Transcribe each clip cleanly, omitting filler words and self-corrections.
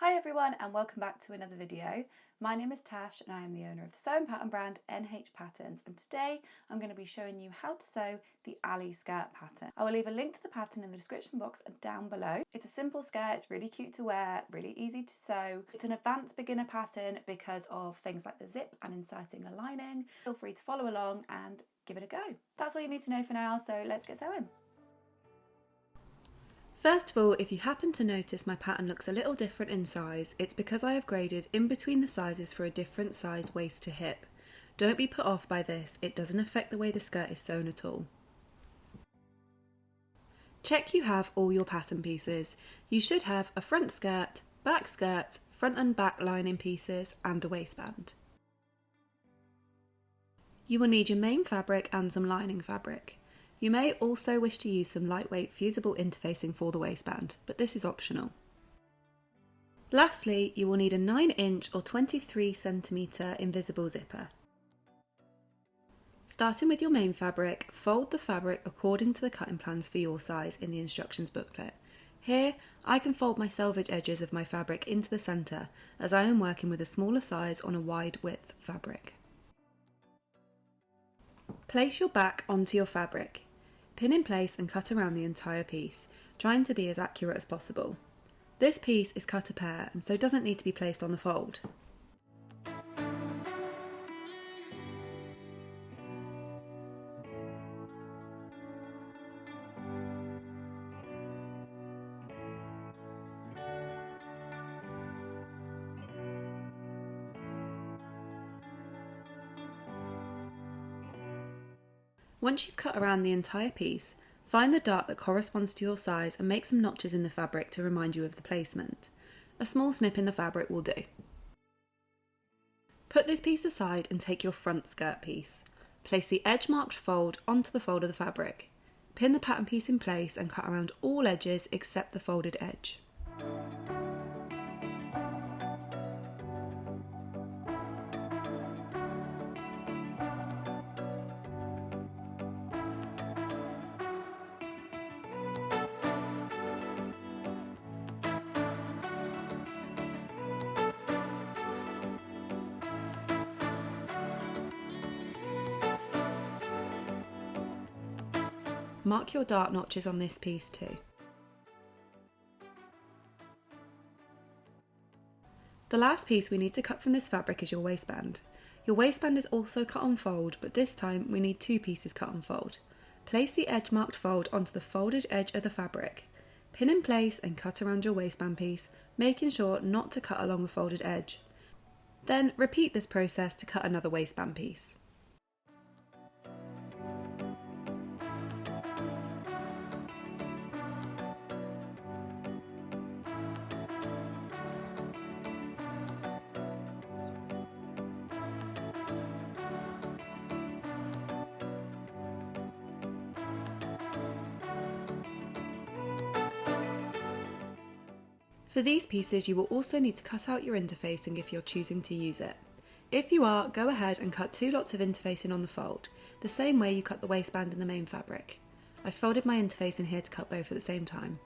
Hi everyone and welcome back to another video. My name is Tash and I am the owner of the sewing pattern brand NH Patterns, and today I'm going to be showing you how to sew the Ali skirt pattern. I will leave a link to the pattern in the description box down below. It's a simple skirt, it's really cute to wear, really easy to sew. It's an advanced beginner pattern because of things like the zip and inserting a lining. Feel free to follow along and give it a go. That's all you need to know for now, so let's get sewing. First of all, if you happen to notice my pattern looks a little different in size, it's because I have graded in between the sizes for a different size waist to hip. Don't be put off by this, it doesn't affect the way the skirt is sewn at all. Check you have all your pattern pieces. You should have a front skirt, front and back lining pieces and a waistband. You will need your main fabric and some lining fabric. You may also wish to use some lightweight fusible interfacing for the waistband, but this is optional. Lastly, you will need a 9-inch or 23cm invisible zipper. Starting with your main fabric, fold the fabric according to the cutting plans for your size in the instructions booklet. Here, I can fold my selvage edges of my fabric into the centre, as I am working with a smaller size on a wide width fabric. Place your back onto your fabric. Pin in place and cut around the entire piece, trying to be as accurate as possible. This piece is cut a pair and so doesn't need to be placed on the fold. Once you've cut around the entire piece, find the dart that corresponds to your size and make some notches in the fabric to remind you of the placement. A small snip in the fabric will do. Put this piece aside and take your front skirt piece. Place the edge marked fold onto the fold of the fabric. Pin the pattern piece in place and cut around all edges except the folded edge. Mark your dart notches on this piece too. The last piece we need to cut from this fabric is your waistband. Your waistband is also cut on fold, but this time we need two pieces cut on fold. Place the edge marked fold onto the folded edge of the fabric. Pin in place and cut around your waistband piece, making sure not to cut along the folded edge. Then repeat this process to cut another waistband piece. For these pieces you will also need to cut out your interfacing if you're choosing to use it. If you are, go ahead and cut 2 lots of interfacing on the fold, the same way you cut the waistband in the main fabric. I've folded my interfacing here to cut both at the same time.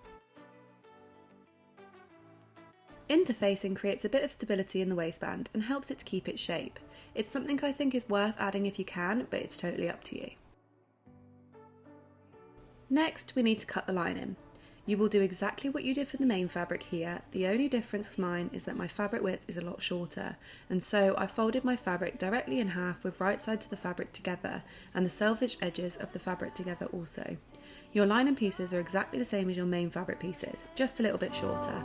Interfacing creates a bit of stability in the waistband and helps it to keep its shape. It's something I think is worth adding if you can, but it's totally up to you. Next, we need to cut the lining. You will do exactly what you did for the main fabric here. The only difference with mine is that my fabric width is a lot shorter, and so I folded my fabric directly in half with right sides of the fabric together and the selvaged edges of the fabric together also. Your lining pieces are exactly the same as your main fabric pieces, just a little bit shorter.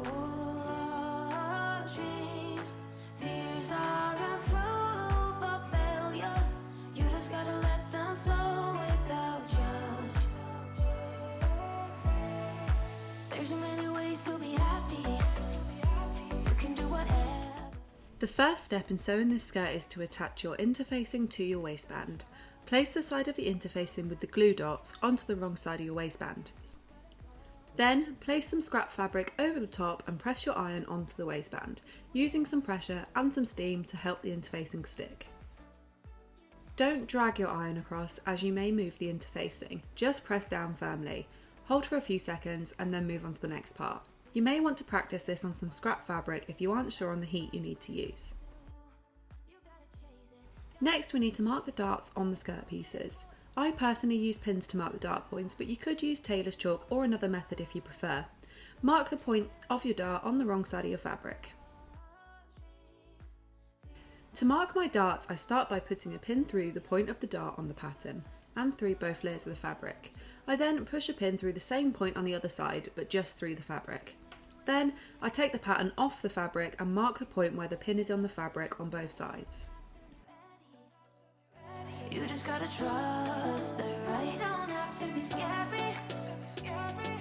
The first step in sewing this skirt is to attach your interfacing to your waistband. Place the side of the interfacing with the glue dots onto the wrong side of your waistband. Then place some scrap fabric over the top and press your iron onto the waistband, using some pressure and some steam to help the interfacing stick. Don't drag your iron across as you may move the interfacing, just press down firmly. Hold for a few seconds and then move on to the next part. You may want to practice this on some scrap fabric if you aren't sure on the heat you need to use. Next, we need to mark the darts on the skirt pieces. I personally use pins to mark the dart points, but you could use tailor's chalk or another method if you prefer. Mark the point of your dart on the wrong side of your fabric. To mark my darts, I start by putting a pin through the point of the dart on the pattern and through both layers of the fabric. I then push a pin through the same point on the other side, but just through the fabric. Then I take the pattern off the fabric and mark the point where the pin is on the fabric on both sides. You just gotta trust the right, don't have to be scary.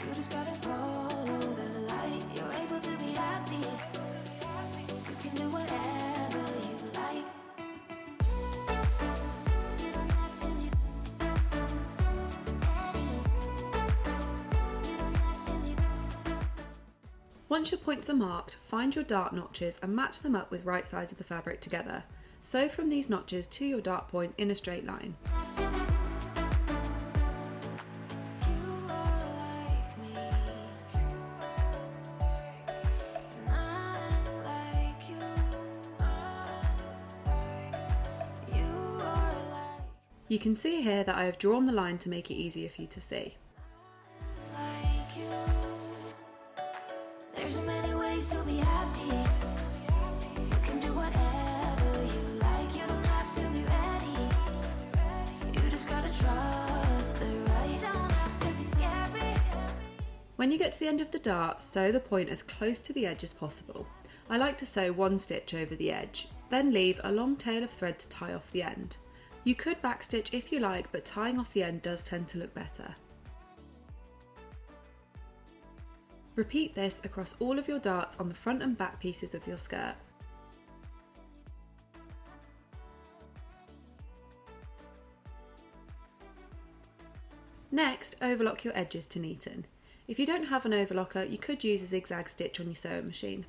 You just gotta follow the light, you're able to be happy. You can do whatever you like. You don't have to be ready. You don't have to be. Once your points are marked, find your dart notches and match them up with right sides of the fabric together. Sew from these notches to your dart point in a straight line. You can see here that I have drawn the line to make it easier for you to see. There's so many ways to be happy. You can do whatever you like. You don't have to be ready. You just gotta trust the right, don't have to be scary. When you get to the end of the dart, sew the point as close to the edge as possible. I like to sew one stitch over the edge, then leave a long tail of thread to tie off the end. You could backstitch if you like, but tying off the end does tend to look better. Repeat this across all of your darts on the front and back pieces of your skirt. Next, overlock your edges to neaten. If you don't have an overlocker, you could use a zigzag stitch on your sewing machine.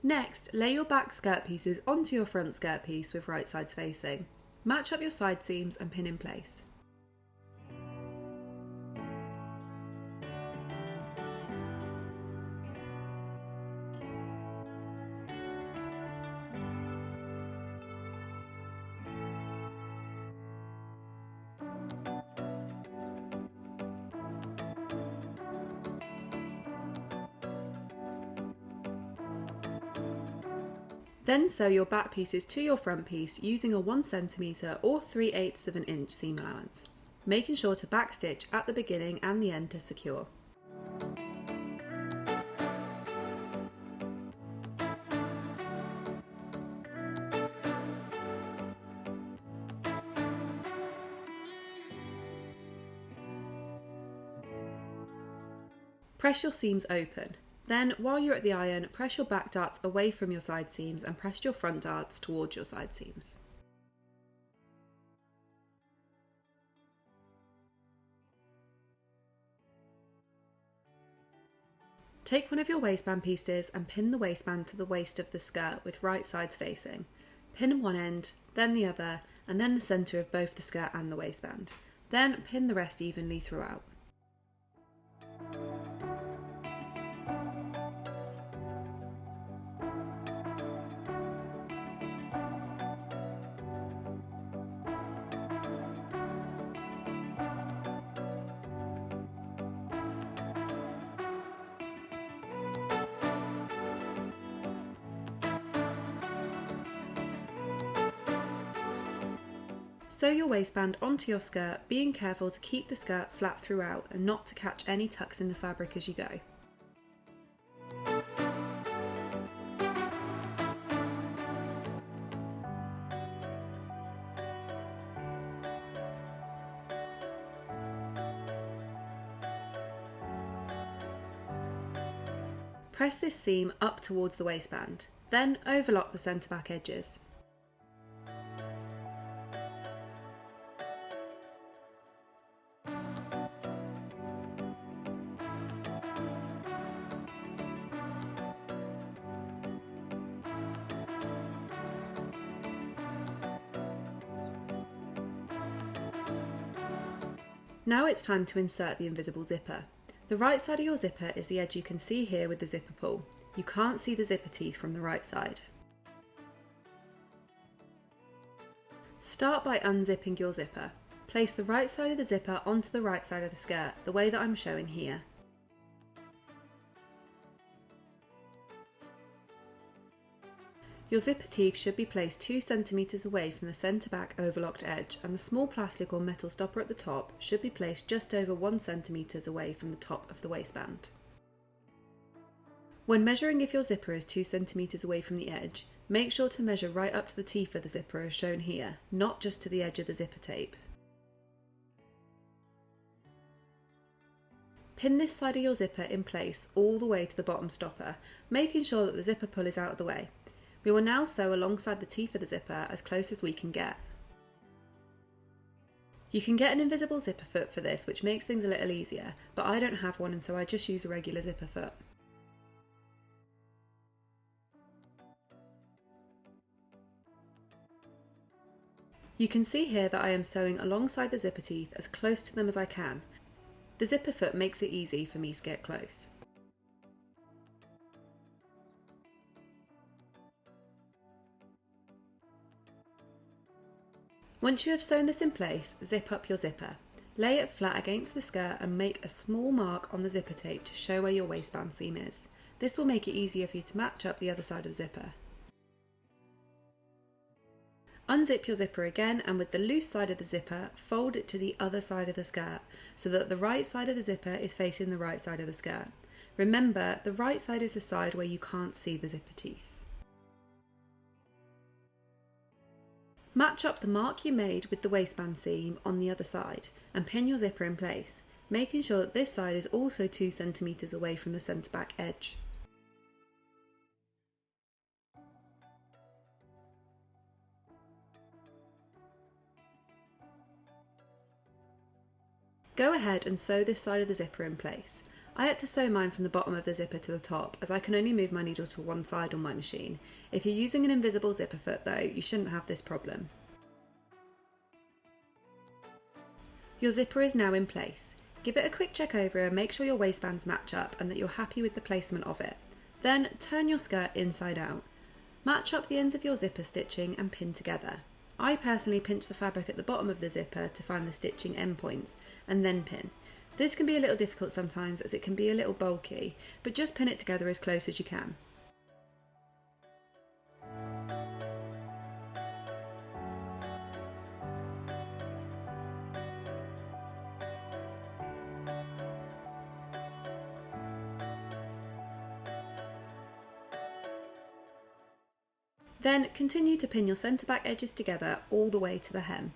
Next, lay your back skirt pieces onto your front skirt piece with right sides facing. Match up your side seams and pin in place. Then sew your back pieces to your front piece using a 1 cm or 3/8 of an inch seam allowance, making sure to backstitch at the beginning and the end to secure. Press your seams open. Then, while you're at the iron, press your back darts away from your side seams and press your front darts towards your side seams. Take one of your waistband pieces and pin the waistband to the waist of the skirt with right sides facing. Pin one end, then the other, and then the centre of both the skirt and the waistband. Then pin the rest evenly throughout. Sew your waistband onto your skirt, being careful to keep the skirt flat throughout and not to catch any tucks in the fabric as you go. Press this seam up towards the waistband, then overlock the centre back edges. Now it's time to insert the invisible zipper. The right side of your zipper is the edge you can see here with the zipper pull. You can't see the zipper teeth from the right side. Start by unzipping your zipper. Place the right side of the zipper onto the right side of the skirt, the way that I'm showing here. Your zipper teeth should be placed 2 cm away from the centre back overlocked edge, and the small plastic or metal stopper at the top should be placed just over 1 cm away from the top of the waistband. When measuring if your zipper is 2 cm away from the edge, make sure to measure right up to the teeth of the zipper as shown here, not just to the edge of the zipper tape. Pin this side of your zipper in place all the way to the bottom stopper, making sure that the zipper pull is out of the way. We will now sew alongside the teeth of the zipper as close as we can get. You can get an invisible zipper foot for this, which makes things a little easier, but I don't have one and so I just use a regular zipper foot. You can see here that I am sewing alongside the zipper teeth as close to them as I can. The zipper foot makes it easy for me to get close. Once you have sewn this in place, zip up your zipper. Lay it flat against the skirt and make a small mark on the zipper tape to show where your waistband seam is. This will make it easier for you to match up the other side of the zipper. Unzip your zipper again, and with the loose side of the zipper, fold it to the other side of the skirt so that the right side of the zipper is facing the right side of the skirt. Remember, the right side is the side where you can't see the zipper teeth. Match up the mark you made with the waistband seam on the other side and pin your zipper in place, making sure that this side is also 2 cm away from the centre back edge. Go ahead and sew this side of the zipper in place. I had to sew mine from the bottom of the zipper to the top, as I can only move my needle to one side on my machine. If you're using an invisible zipper foot though, you shouldn't have this problem. Your zipper is now in place. Give it a quick check over and make sure your waistbands match up and that you're happy with the placement of it. Then turn your skirt inside out. Match up the ends of your zipper stitching and pin together. I personally pinch the fabric at the bottom of the zipper to find the stitching endpoints and then pin. This can be a little difficult sometimes as it can be a little bulky, but just pin it together as close as you can. Then continue to pin your centre back edges together all the way to the hem.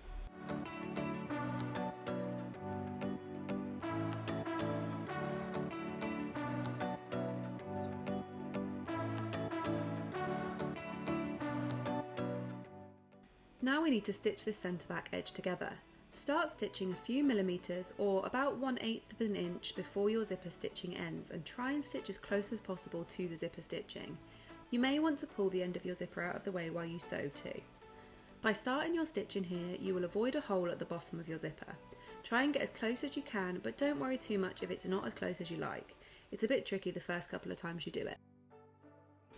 Now we need to stitch this centre back edge together. Start stitching a few millimetres or about 1/8 of an inch before your zipper stitching ends and try and stitch as close as possible to the zipper stitching. You may want to pull the end of your zipper out of the way while you sew too. By starting your stitching here, you will avoid a hole at the bottom of your zipper. Try and get as close as you can, but don't worry too much if it's not as close as you like. It's a bit tricky the first couple of times you do it.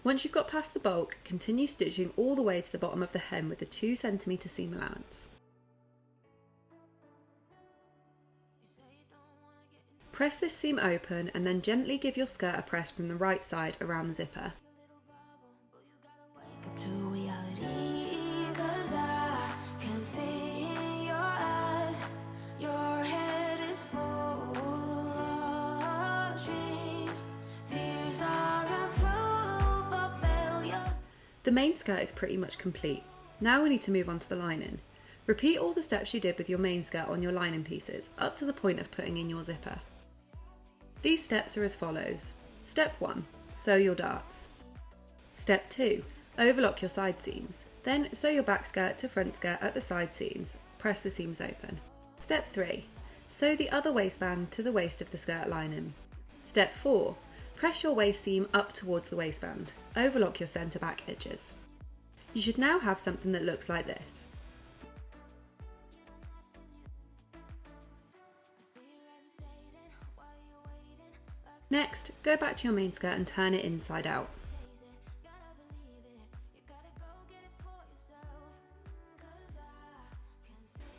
Once you've got past the bulk, continue stitching all the way to the bottom of the hem with a 2 cm seam allowance. Press this seam open and then gently give your skirt a press from the right side around the zipper. To reality, 'cause I can see in your eyes, your head is full of dreams. Tears are a proof of failure. The main skirt is pretty much complete. Now we need to move on to the lining. Repeat all the steps you did with your main skirt on your lining pieces, up to the point of putting in your zipper. These steps are as follows. Step 1. Sew your darts. Step 2. Overlock your side seams. Then sew your back skirt to front skirt at the side seams. Press the seams open. Step 3. Sew the other waistband to the waist of the skirt lining. Step 4. Press your waist seam up towards the waistband. Overlock your centre back edges. You should now have something that looks like this. Next, go back to your main skirt and turn it inside out.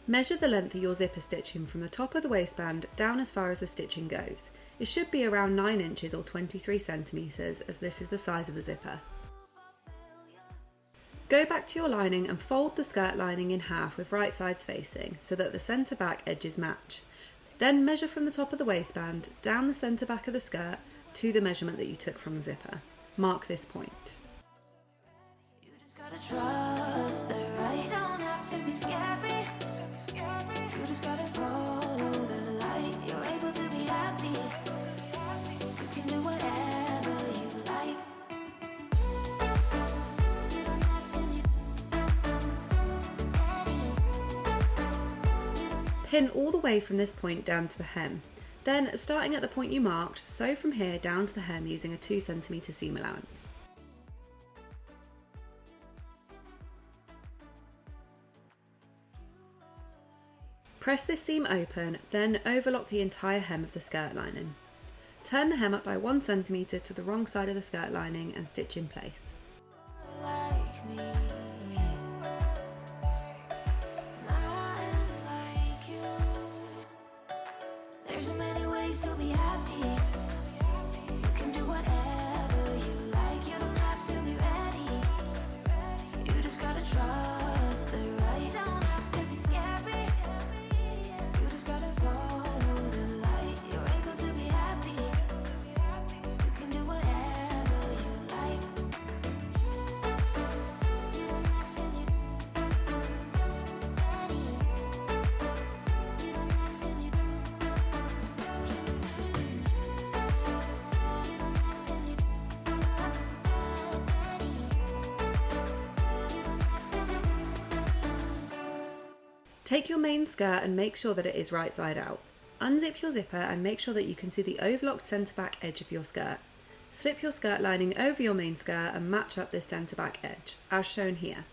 Measure the length of your zipper stitching from the top of the waistband down as far as the stitching goes. It should be around 9 inches or 23 centimetres, as this is the size of the zipper. Go back to your lining and fold the skirt lining in half with right sides facing so that the centre back edges match. Then measure from the top of the waistband down the centre back of the skirt to the measurement that you took from the zipper. Mark this point. You just gotta trust the right, don't have to be scary. You just gotta follow the light, you're able to be happy. You can do whatever you like. You don't have to be Pin all the way from this point down to the hem. Then, starting at the point you marked, sew from here down to the hem using a 2 cm seam allowance. Press this seam open, then overlock the entire hem of the skirt lining. Turn the hem up by 1 cm to the wrong side of the skirt lining and stitch in place. like me. Not like you. There's so many ways to be happy. You can do whatever you like. You don't have to be ready. You just gotta trust the right. Don't have to be scary. You just gotta follow the light. You're able to be happy. You can do whatever you like. You don't have to be ready. You don't have to be. You don't have to be Take your main skirt and make sure that it is right side out. Unzip your zipper and make sure that you can see the overlocked centre back edge of your skirt. Slip your skirt lining over your main skirt and match up this centre back edge, as shown here.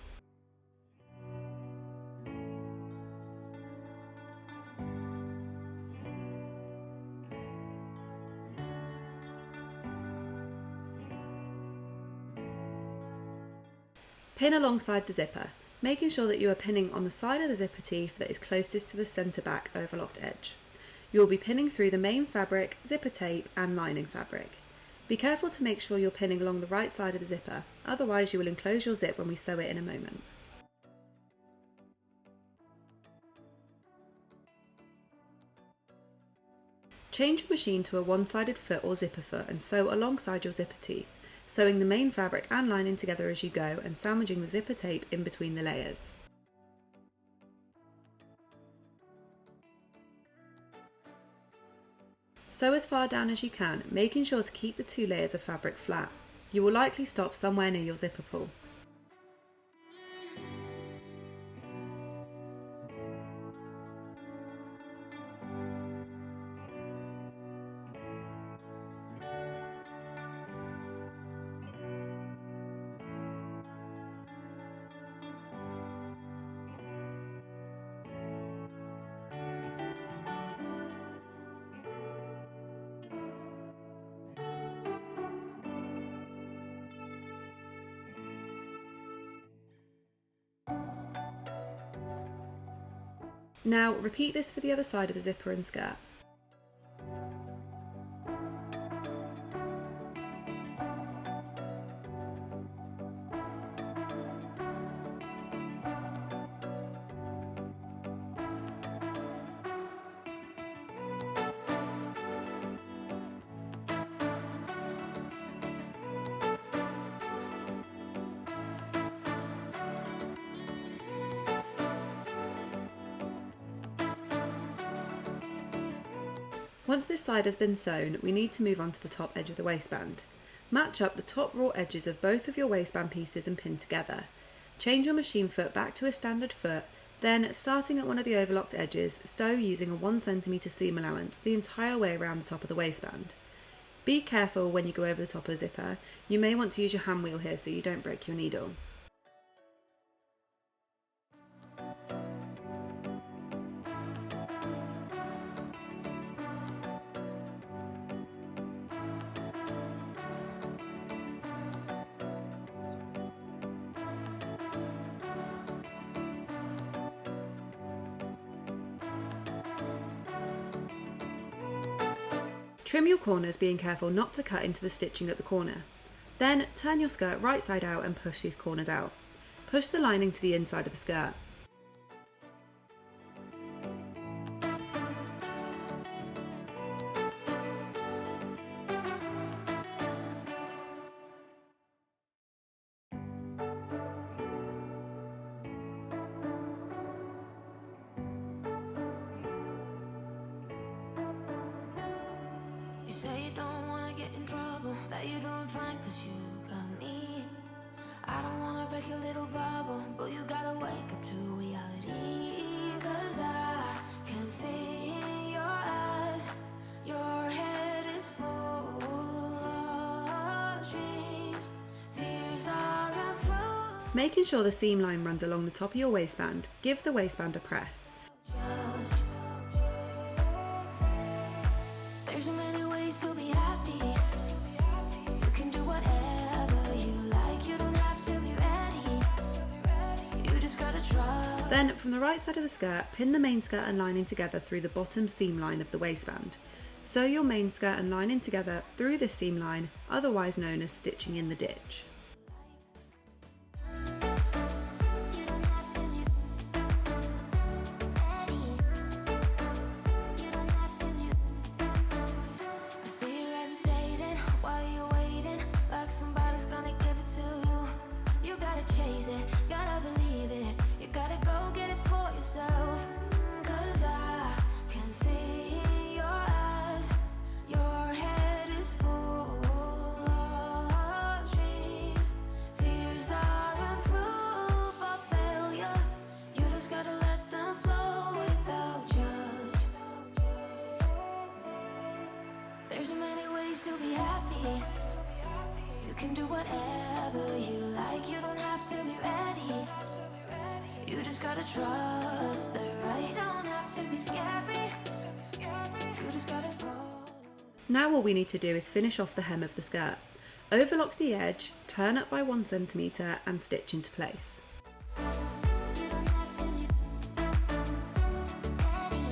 Pin alongside the zipper, making sure that you are pinning on the side of the zipper teeth that is closest to the centre back overlocked edge. You will be pinning through the main fabric, zipper tape and lining fabric. Be careful to make sure you're pinning along the right side of the zipper, otherwise you will enclose your zip when we sew it in a moment. Change your machine to a one-sided foot or zipper foot and sew alongside your zipper teeth, sewing the main fabric and lining together as you go and sandwiching the zipper tape in between the layers. Sew as far down as you can, making sure to keep the 2 layers of fabric flat. You will likely stop somewhere near your zipper pull. Now repeat this for the other side of the zipper and skirt. Once this side has been sewn, we need to move on to the top edge of the waistband. Match up the top raw edges of both of your waistband pieces and pin together. Change your machine foot back to a standard foot, then, starting at one of the overlocked edges, sew using a 1 cm seam allowance the entire way around the top of the waistband. Be careful when you go over the top of the zipper. You may want to use your hand wheel here so you don't break your needle. Trim your corners, being careful not to cut into the stitching at the corner. Then turn your skirt right side out and push these corners out. Push the lining to the inside of the skirt. You say you don't wanna get in trouble, that you're doing fine cause you got me. I don't wanna break your little bubble, but you gotta wake up to reality. Cause I can see in your eyes, your head is full of dreams. Tears are approved. Making sure the seam line runs along the top of your waistband, give the waistband a press. Judge. There's so many ways to be happy. You can do whatever you like. You don't have to be ready. You just gotta trust. Then, from the right side of the skirt, pin the main skirt and lining together through the bottom seam line of the waistband. Sew your main skirt and lining together through this seam line, otherwise known as stitching in the ditch. You don't have to be ready. You don't have to be. I see you hesitating while you're waiting, like somebody's gonna give it to you. You gotta chase it, gotta believe it. You gotta go get it for yourself. Cause I can see in your eyes, your head is full of dreams. Tears are a proof of failure. You just gotta let them flow without judge. There's so many ways to be happy. You can do whatever you like. You don't have to be ready. You just gotta trust the right. Don't have to be scary. You just gotta follow. Now all we need to do is finish off the hem of the skirt. Overlock the edge, turn up by 1 cm and stitch into place. You don't have to be ready.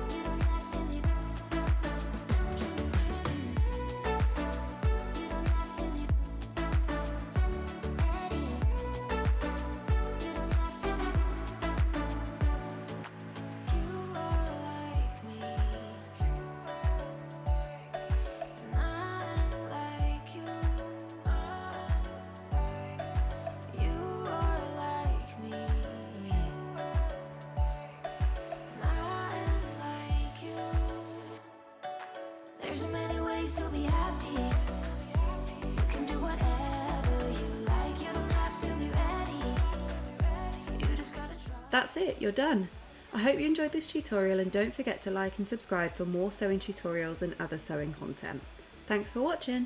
You don't have to be. You don't have to be ready. You don't have to be. You are like me, and I'm like you. You are like me, and I'm like you. There's so many ways to be happy. You can do whatever you like. You don't have to be ready. You just gotta try. That's it, you're done. I hope you enjoyed this tutorial and don't forget to like and subscribe for more sewing tutorials and other sewing content. Thanks for watching.